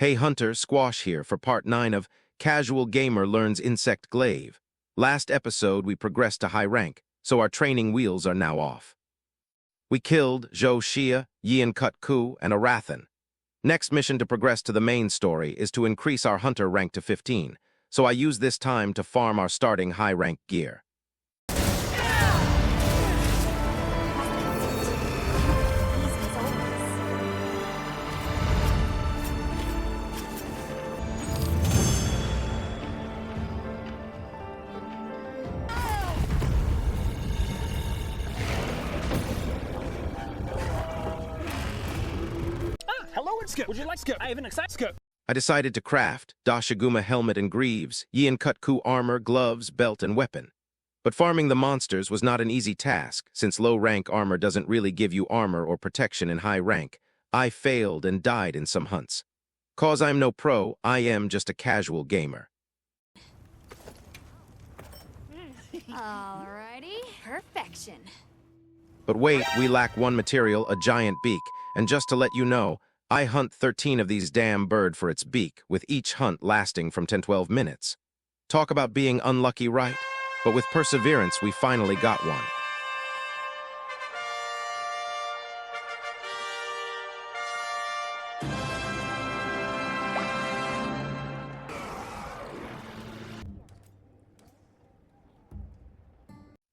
Hey Hunter, Squash here for part 9 of Casual Gamer Learns Insect Glaive. Last episode we progressed to high rank, so our training wheels are now off. We killed Zhou Xia, Yian Kut Ku, and Arathan. Next mission to progress to the main story is to increase our hunter rank to 15, so I use this time to farm our starting high rank gear. Hello, and Skip. Would you like Skip? I have an exciting Skip. I decided to craft Dashiguma helmet and greaves, Yian Kut Ku armor, gloves, belt, and weapon. But farming the monsters was not an easy task, since low-rank armor doesn't really give you armor or protection in high rank. I failed and died in some hunts. 'Cause I'm no pro, I am just a casual gamer. Alrighty, perfection. But wait, we lack one material, a giant beak, and just to let you know, I hunt 13 of these damn bird for its beak, with each hunt lasting from 10-12 minutes. Talk about being unlucky, right? But with perseverance, we finally got one.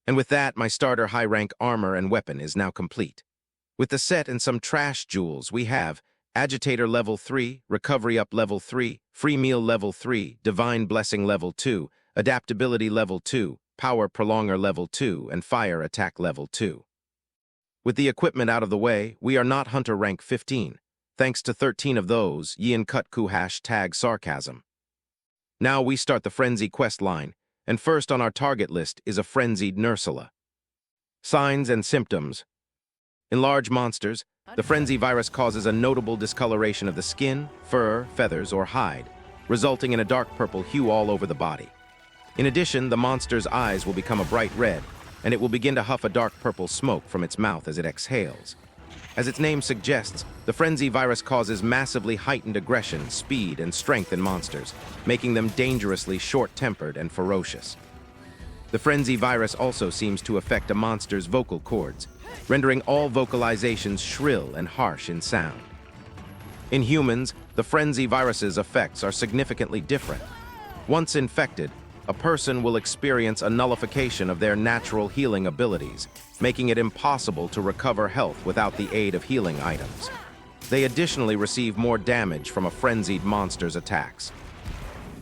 And with that, my starter high-rank armor and weapon is now complete. With the set and some trash jewels, we have Agitator level 3, Recovery Up level 3, Free Meal level 3, Divine Blessing level 2, Adaptability level 2, Power Prolonger level 2, and Fire Attack level 2. With the equipment out of the way, we are not Hunter rank 15, thanks to 13 of those, Yian Kut Ku #sarcasm. Now we start the Frenzy quest line, and first on our target list is a frenzied Nursula. Signs and symptoms. In large monsters, the frenzy virus causes a notable discoloration of the skin, fur, feathers, or hide, resulting in a dark purple hue all over the body. In addition, the monster's eyes will become a bright red, and it will begin to huff a dark purple smoke from its mouth as it exhales. As its name suggests, the frenzy virus causes massively heightened aggression, speed, and strength in monsters, making them dangerously short-tempered and ferocious. The frenzy virus also seems to affect a monster's vocal cords, rendering all vocalizations shrill and harsh in sound. In humans, the frenzy virus's effects are significantly different. Once infected, a person will experience a nullification of their natural healing abilities, making it impossible to recover health without the aid of healing items. They additionally receive more damage from a frenzied monster's attacks.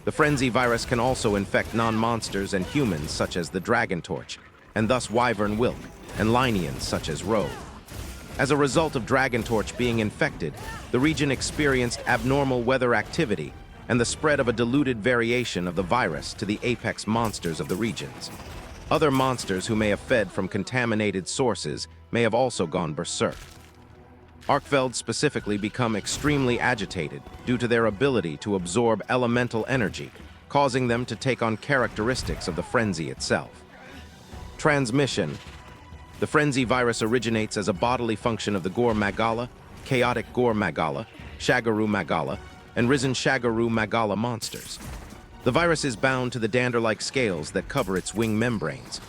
The frenzy virus can also infect non-monsters and humans such as the Dragon Torch, and thus Wyvern Wilk, and Lineans such as Rogue. As a result of Dragon Torch being infected, the region experienced abnormal weather activity and the spread of a diluted variation of the virus to the apex monsters of the regions. Other monsters who may have fed from contaminated sources may have also gone berserk. Arkveld specifically become extremely agitated due to their ability to absorb elemental energy, causing them to take on characteristics of the frenzy itself. Transmission. The frenzy virus originates as a bodily function of the Gore Magala, Chaotic Gore Magala, Shagaru Magala, and Risen Shagaru Magala monsters. The virus is bound to the dander-like scales that cover its wing membranes.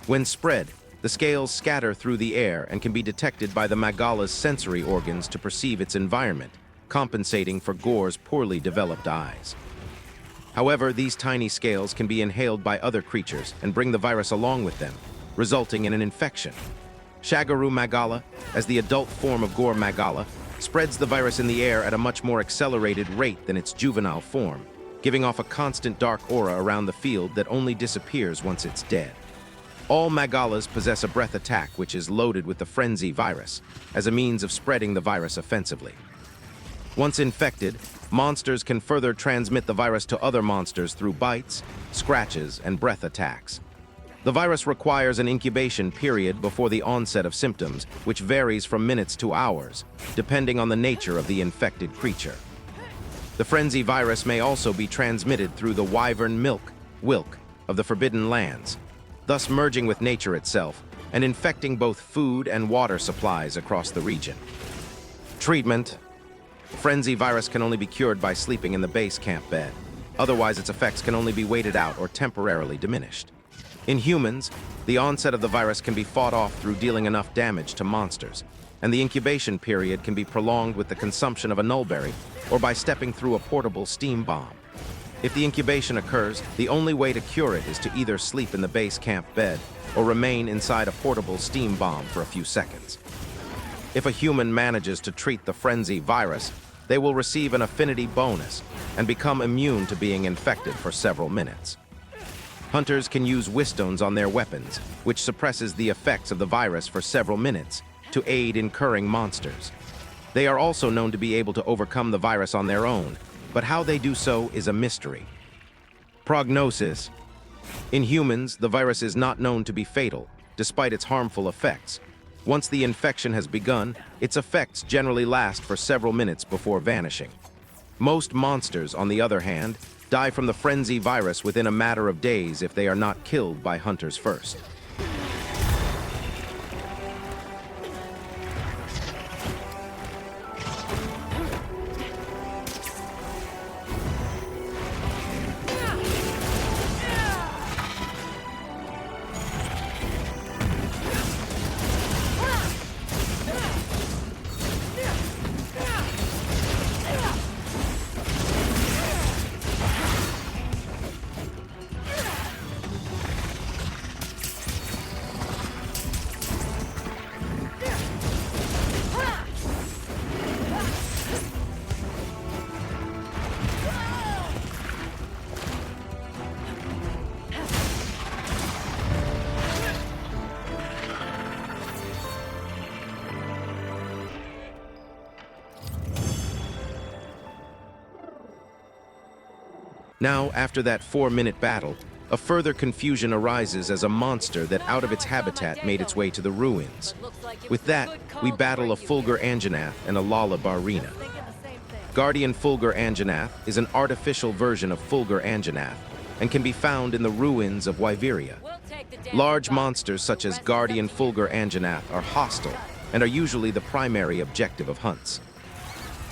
When spread, the scales scatter through the air and can be detected by the Magala's sensory organs to perceive its environment, compensating for Gore's poorly developed eyes. However, these tiny scales can be inhaled by other creatures and bring the virus along with them, resulting in an infection. Shagaru Magala, as the adult form of Gore Magala, spreads the virus in the air at a much more accelerated rate than its juvenile form, giving off a constant dark aura around the field that only disappears once it's dead. All Magalas possess a breath attack which is loaded with the frenzy virus, as a means of spreading the virus offensively. Once infected, monsters can further transmit the virus to other monsters through bites, scratches, and breath attacks. The virus requires an incubation period before the onset of symptoms, which varies from minutes to hours, depending on the nature of the infected creature. The frenzy virus may also be transmitted through the Wyvern Wilk of the Forbidden Lands, thus merging with nature itself and infecting both food and water supplies across the region. Treatment. Frenzy virus can only be cured by sleeping in the base camp bed. Otherwise, its effects can only be waited out or temporarily diminished. In humans, the onset of the virus can be fought off through dealing enough damage to monsters, and the incubation period can be prolonged with the consumption of a nullberry or by stepping through a portable steam bomb. If the incubation occurs, the only way to cure it is to either sleep in the base camp bed or remain inside a portable steam bomb for a few seconds. If a human manages to treat the frenzy virus, they will receive an affinity bonus and become immune to being infected for several minutes. Hunters can use wistons on their weapons, which suppresses the effects of the virus for several minutes to aid in curing monsters. They are also known to be able to overcome the virus on their own, but how they do so is a mystery. Prognosis. In humans, the virus is not known to be fatal, despite its harmful effects. Once the infection has begun, its effects generally last for several minutes before vanishing. Most monsters, on the other hand, die from the frenzy virus within a matter of days if they are not killed by hunters first. Now, after that 4-minute battle, a further confusion arises as a monster that out of its habitat made its way to the ruins. With that, we battle a Fulgur Anjanath and a Lala Barrina. Guardian Fulgur Anjanath is an artificial version of Fulgur Anjanath and can be found in the ruins of Wyveria. Large monsters such as Guardian Fulgur Anjanath are hostile and are usually the primary objective of hunts.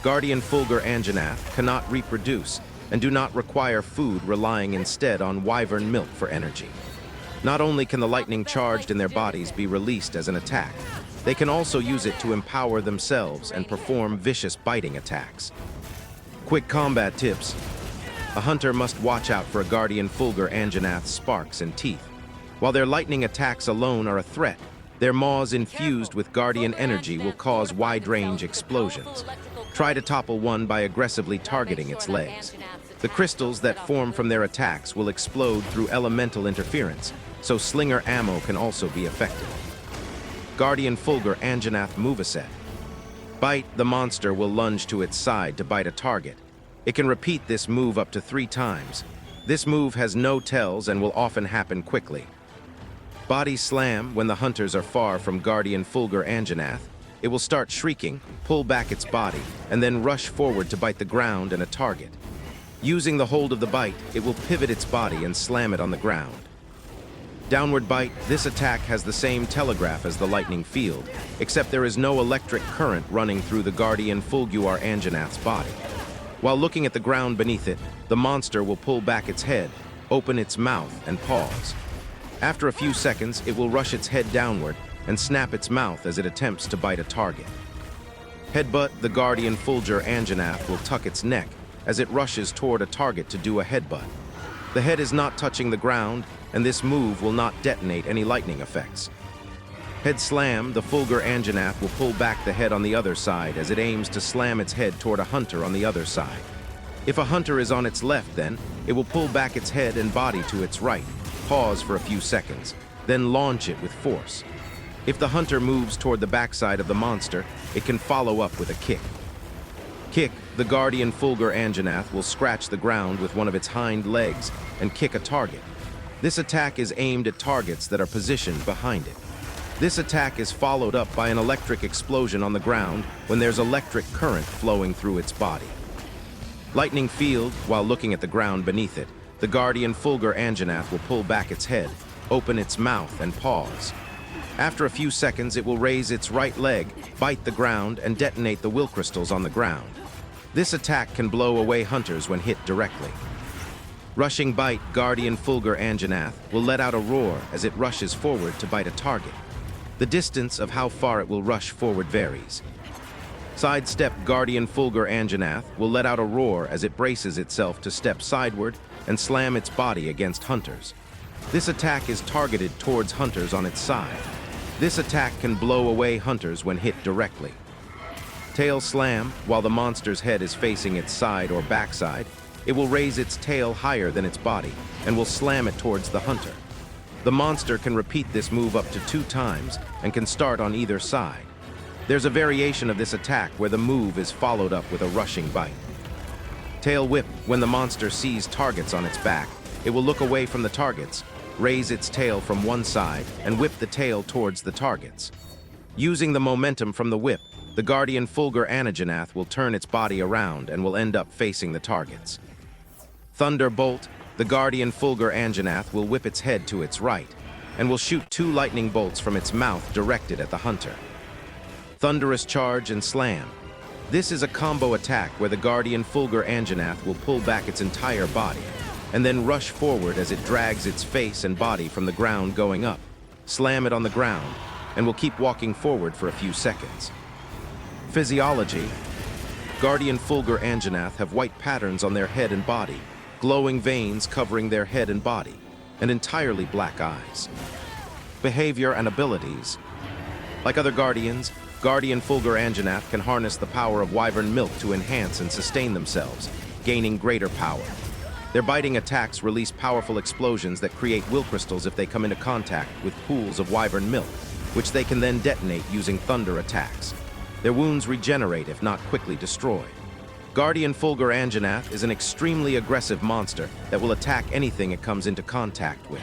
Guardian Fulgur Anjanath cannot reproduce and do not require food, relying instead on wyvern milk for energy. Not only can the lightning charged in their bodies be released as an attack, they can also use it to empower themselves and perform vicious biting attacks. Quick combat tips. A hunter must watch out for a Guardian Fulgur Anjanath's sparks and teeth. While their lightning attacks alone are a threat, their maws infused with Guardian energy will cause wide-range explosions. Try to topple one by aggressively targeting its legs. The crystals that form from their attacks will explode through elemental interference, so slinger ammo can also be effective. Guardian Fulgur Anjanath moveset. Bite, the monster will lunge to its side to bite a target. It can repeat this move up to 3 times. This move has no tells and will often happen quickly. Body slam, when the hunters are far from Guardian Fulgur Anjanath, it will start shrieking, pull back its body, and then rush forward to bite the ground and a target. Using the hold of the bite, it will pivot its body and slam it on the ground. Downward bite, this attack has the same telegraph as the lightning field, except there is no electric current running through the Guardian Fulgur Anjanath's body. While looking at the ground beneath it, the monster will pull back its head, open its mouth, and pause. After a few seconds, it will rush its head downward and snap its mouth as it attempts to bite a target. Headbutt, the Guardian Fulgur Anjanath will tuck its neck as it rushes toward a target to do a headbutt. The head is not touching the ground, and this move will not detonate any lightning effects. Head slam, the Fulgur Anjanath will pull back the head on the other side as it aims to slam its head toward a hunter on the other side. If a hunter is on its left, then, it will pull back its head and body to its right, pause for a few seconds, then launch it with force. If the hunter moves toward the backside of the monster, it can follow up with a kick. Kick, the Guardian Fulgur Anjanath will scratch the ground with one of its hind legs and kick a target. This attack is aimed at targets that are positioned behind it. This attack is followed up by an electric explosion on the ground when there's electric current flowing through its body. Lightning field, while looking at the ground beneath it, the Guardian Fulgur Anjanath will pull back its head, open its mouth, and pause. After a few seconds, it will raise its right leg, bite the ground, and detonate the will crystals on the ground. This attack can blow away hunters when hit directly. Rushing Bite Guardian Fulgur Anjanath will let out a roar as it rushes forward to bite a target. The distance of how far it will rush forward varies. Sidestep Guardian Fulgur Anjanath will let out a roar as it braces itself to step sideward and slam its body against hunters. This attack is targeted towards hunters on its side. This attack can blow away hunters when hit directly. Tail Slam, while the monster's head is facing its side or backside, it will raise its tail higher than its body and will slam it towards the hunter. The monster can repeat this move up to 2 times and can start on either side. There's a variation of this attack where the move is followed up with a rushing bite. Tail Whip, when the monster sees targets on its back, it will look away from the targets, raise its tail from one side, and whip the tail towards the targets. Using the momentum from the whip, the Guardian Fulgur Anjanath will turn its body around and will end up facing the targets. Thunderbolt, the Guardian Fulgur Anjanath will whip its head to its right and will shoot 2 lightning bolts from its mouth directed at the hunter. Thunderous Charge and Slam. This is a combo attack where the Guardian Fulgur Anjanath will pull back its entire body and then rush forward as it drags its face and body from the ground going up, slam it on the ground, and will keep walking forward for a few seconds. Physiology. Guardian Fulgur Anjanath have white patterns on their head and body, glowing veins covering their head and body, and entirely black eyes. Behavior and abilities. Like other guardians, Guardian Fulgur Anjanath can harness the power of wyvern milk to enhance and sustain themselves, gaining greater power. Their biting attacks release powerful explosions that create will crystals if they come into contact with pools of wyvern milk, which they can then detonate using thunder attacks. Their wounds regenerate if not quickly destroyed. Guardian Fulgur Anjanath is an extremely aggressive monster that will attack anything it comes into contact with.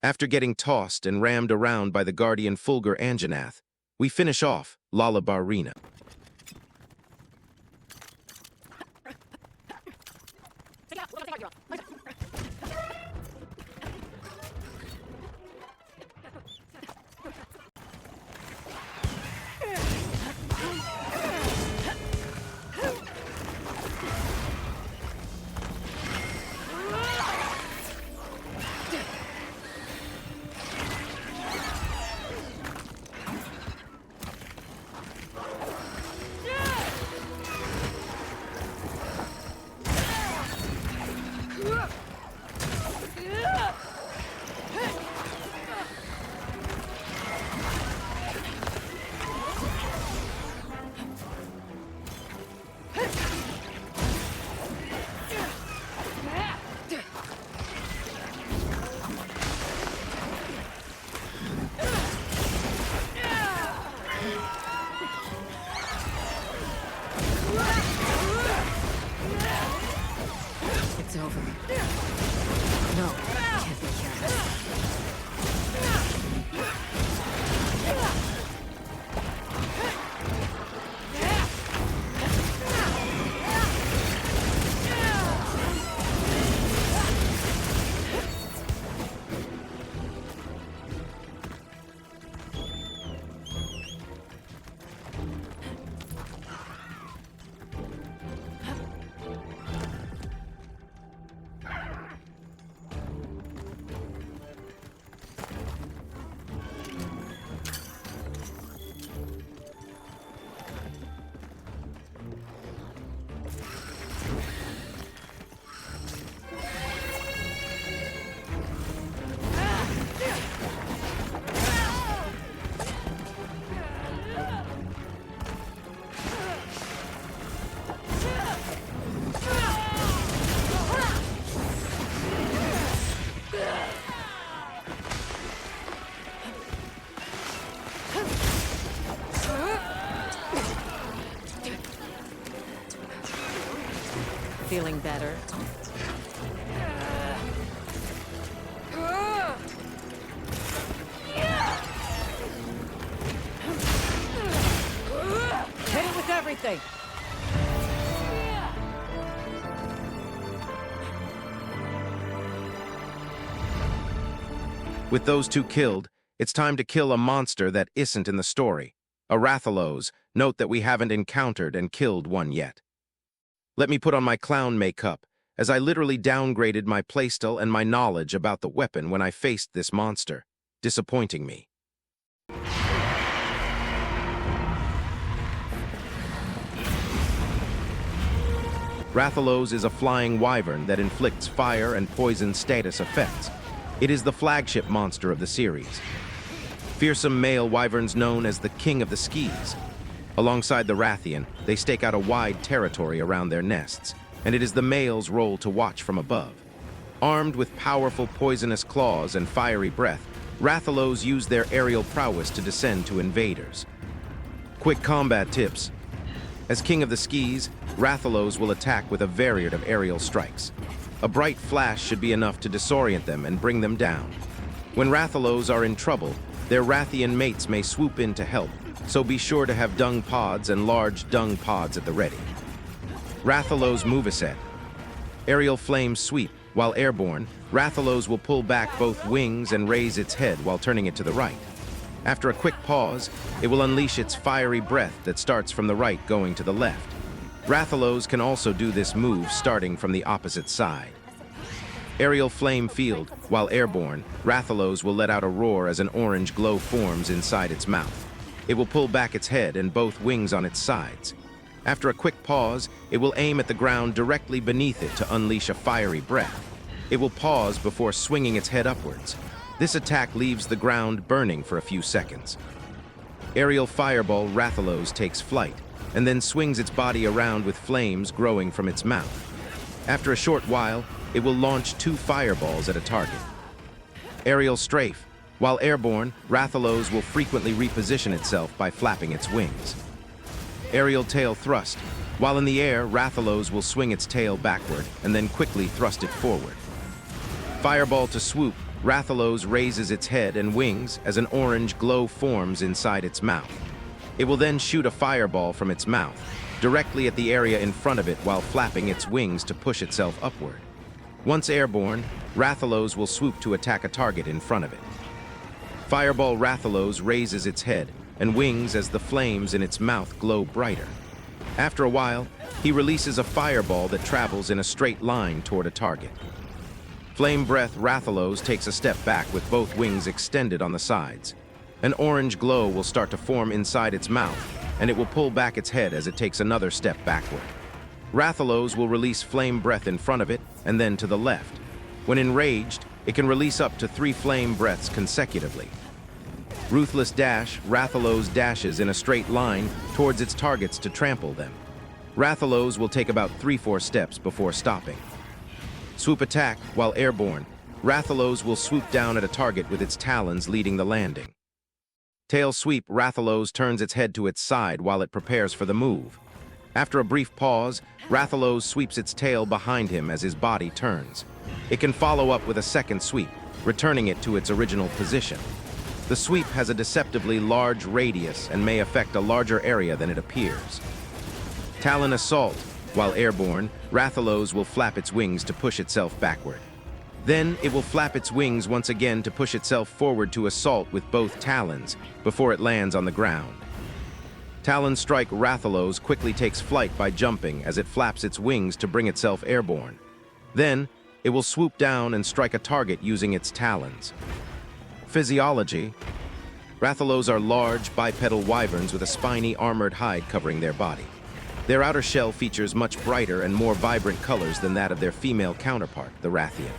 After getting tossed and rammed around by the guardian Fulgur Anjanath, we finish off Lalabarina. It's over. No, I can't be careless. Feeling better? Hit it with everything! With those two killed, it's time to kill a monster that isn't in the story. A Rathalos. Note that we haven't encountered and killed one yet. Let me put on my clown makeup, as I literally downgraded my playstyle and my knowledge about the weapon when I faced this monster, disappointing me. Rathalos is a flying wyvern that inflicts fire and poison status effects. It is the flagship monster of the series. Fearsome male wyverns known as the King of the Skis. Alongside the Rathian, they stake out a wide territory around their nests, and it is the male's role to watch from above. Armed with powerful poisonous claws and fiery breath, Rathalos use their aerial prowess to descend to invaders. Quick combat tips. As King of the Skis, Rathalos will attack with a variant of aerial strikes. A bright flash should be enough to disorient them and bring them down. When Rathalos are in trouble, their Rathian mates may swoop in to help, so be sure to have dung pods and large dung pods at the ready. Rathalos moveset. Aerial flames sweep. While airborne, Rathalos will pull back both wings and raise its head while turning it to the right. After a quick pause, it will unleash its fiery breath that starts from the right going to the left. Rathalos can also do this move starting from the opposite side. Aerial flame field. While airborne, Rathalos will let out a roar as an orange glow forms inside its mouth. It will pull back its head and both wings on its sides. After a quick pause, it will aim at the ground directly beneath it to unleash a fiery breath. It will pause before swinging its head upwards. This attack leaves the ground burning for a few seconds. Aerial fireball. Rathalos takes flight, and then swings its body around with flames growing from its mouth. After a short while, it will launch 2 fireballs at a target. Aerial strafe. While airborne, Rathalos will frequently reposition itself by flapping its wings. Aerial tail thrust. While in the air, Rathalos will swing its tail backward and then quickly thrust it forward. Fireball to swoop. Rathalos raises its head and wings as an orange glow forms inside its mouth. It will then shoot a fireball from its mouth, directly at the area in front of it while flapping its wings to push itself upward. Once airborne, Rathalos will swoop to attack a target in front of it. Fireball Rathalos raises its head and wings as the flames in its mouth glow brighter. After a while, he releases a fireball that travels in a straight line toward a target. Flame Breath Rathalos takes a step back with both wings extended on the sides. An orange glow will start to form inside its mouth, and it will pull back its head as it takes another step backward. Rathalos will release Flame Breath in front of it and then to the left. When enraged, it can release up to 3 flame breaths consecutively. Ruthless Dash Rathalos dashes in a straight line towards its targets to trample them. Rathalos will take about 3-4 steps before stopping. Swoop Attack while airborne. Rathalos will swoop down at a target with its talons leading the landing. Tail Sweep Rathalos turns its head to its side while it prepares for the move. After a brief pause, Rathalos sweeps its tail behind him as his body turns. It can follow up with a second sweep, returning it to its original position. The sweep has a deceptively large radius and may affect a larger area than it appears. Talon Assault. While airborne, Rathalos will flap its wings to push itself backward. Then it will flap its wings once again to push itself forward to assault with both talons before it lands on the ground. Talon Strike Rathalos quickly takes flight by jumping as it flaps its wings to bring itself airborne. Then, it will swoop down and strike a target using its talons. Physiology. Rathalos are large, bipedal wyverns with a spiny, armored hide covering their body. Their outer shell features much brighter and more vibrant colors than that of their female counterpart, the Rathian.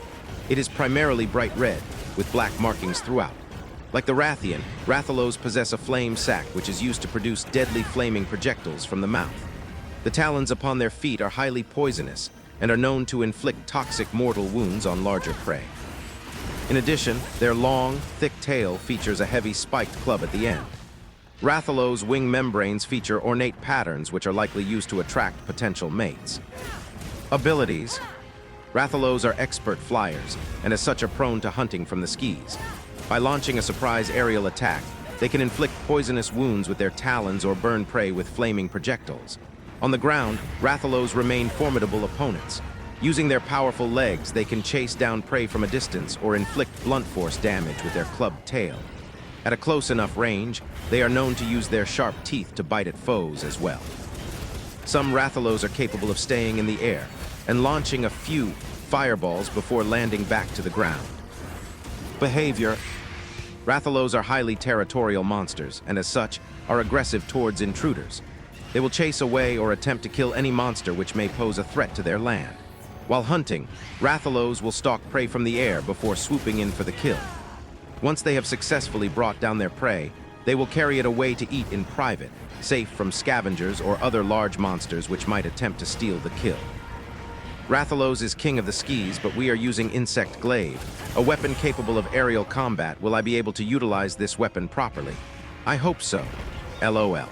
It is primarily bright red, with black markings throughout. Like the Rathian, Rathalos possess a flame sac which is used to produce deadly flaming projectiles from the mouth. The talons upon their feet are highly poisonous and are known to inflict toxic mortal wounds on larger prey. In addition, their long, thick tail features a heavy spiked club at the end. Rathalos' wing membranes feature ornate patterns which are likely used to attract potential mates. Abilities. Rathalos are expert flyers, and as such are prone to hunting from the skis. By launching a surprise aerial attack, they can inflict poisonous wounds with their talons or burn prey with flaming projectiles. On the ground, Rathalos remain formidable opponents. Using their powerful legs, they can chase down prey from a distance or inflict blunt force damage with their clubbed tail. At a close enough range, they are known to use their sharp teeth to bite at foes as well. Some Rathalos are capable of staying in the air and launching a few fireballs before landing back to the ground. Behavior. Rathalos are highly territorial monsters and as such are aggressive towards intruders. They will chase away or attempt to kill any monster which may pose a threat to their land. While hunting, Rathalos will stalk prey from the air before swooping in for the kill. Once they have successfully brought down their prey, they will carry it away to eat in private, safe from scavengers or other large monsters which might attempt to steal the kill. Rathalos is king of the skis, but we are using Insect Glaive, a weapon capable of aerial combat. Will I be able to utilize this weapon properly? I hope so. LOL.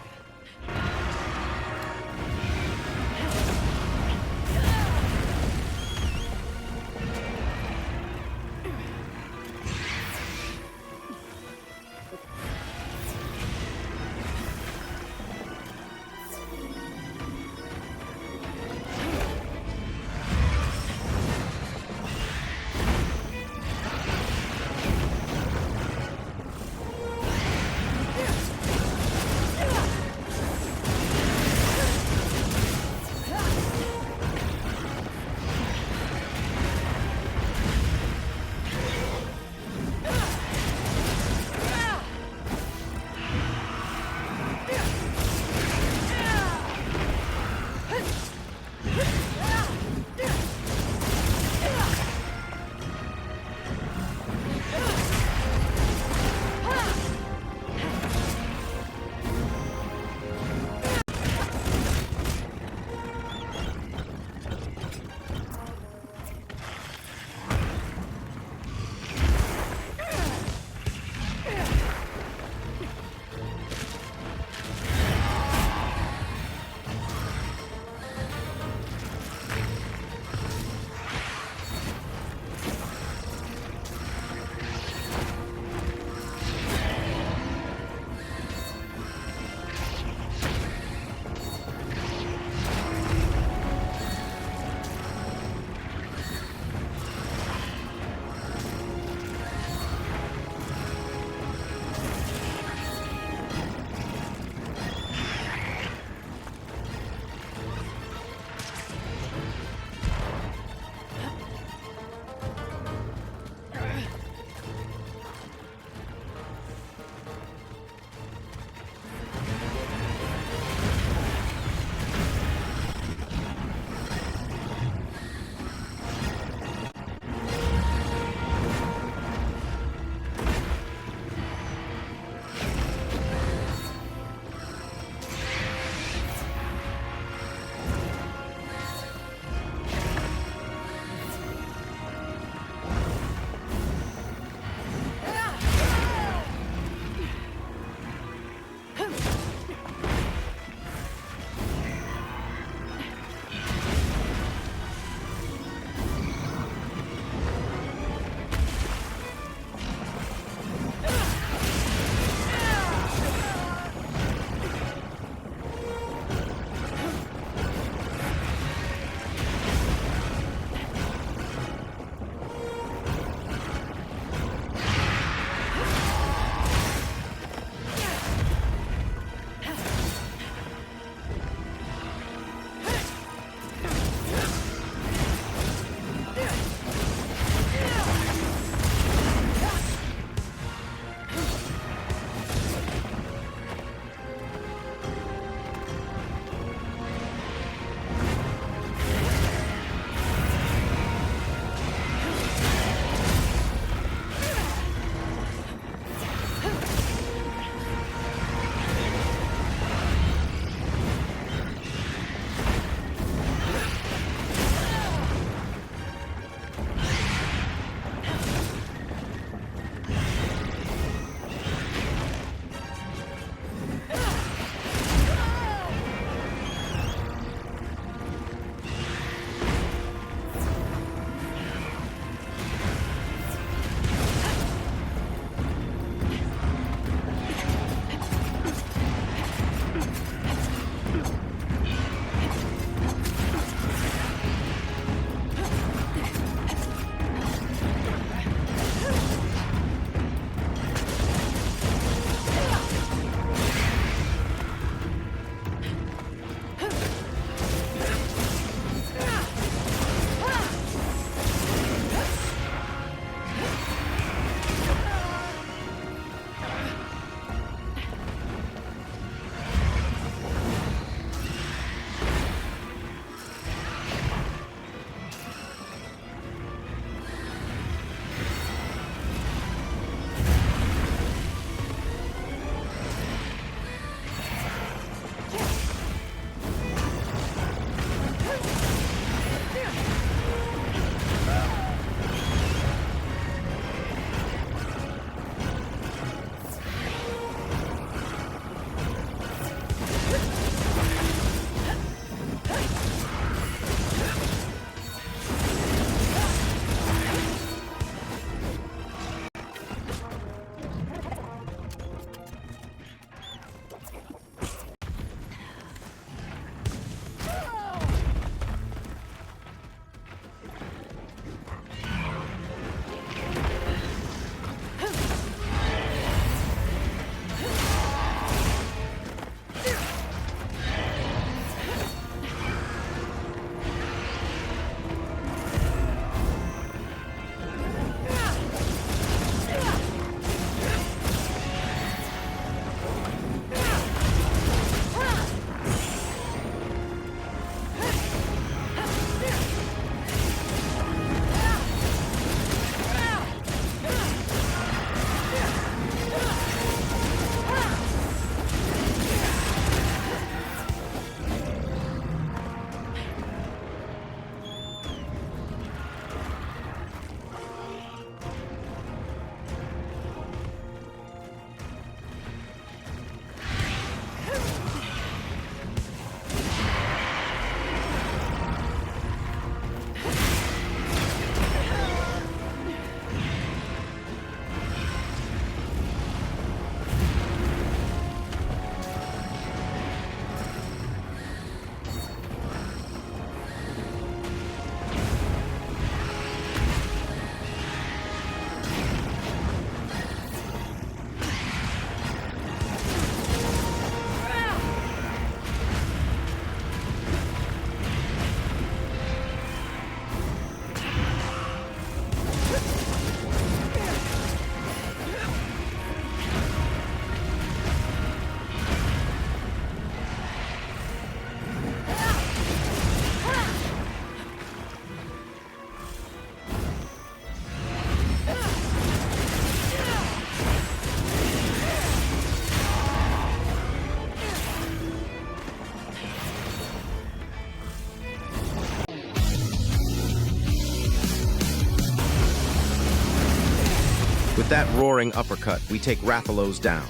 With that roaring uppercut, we take Rathalos down.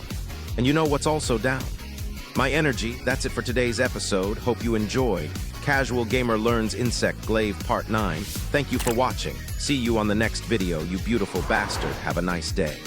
And you know what's also down? My energy. That's it for today's episode. Hope you enjoyed. Casual Gamer Learns Insect Glaive Part 9. Thank you for watching. See you on the next video, you beautiful bastard. Have a nice day.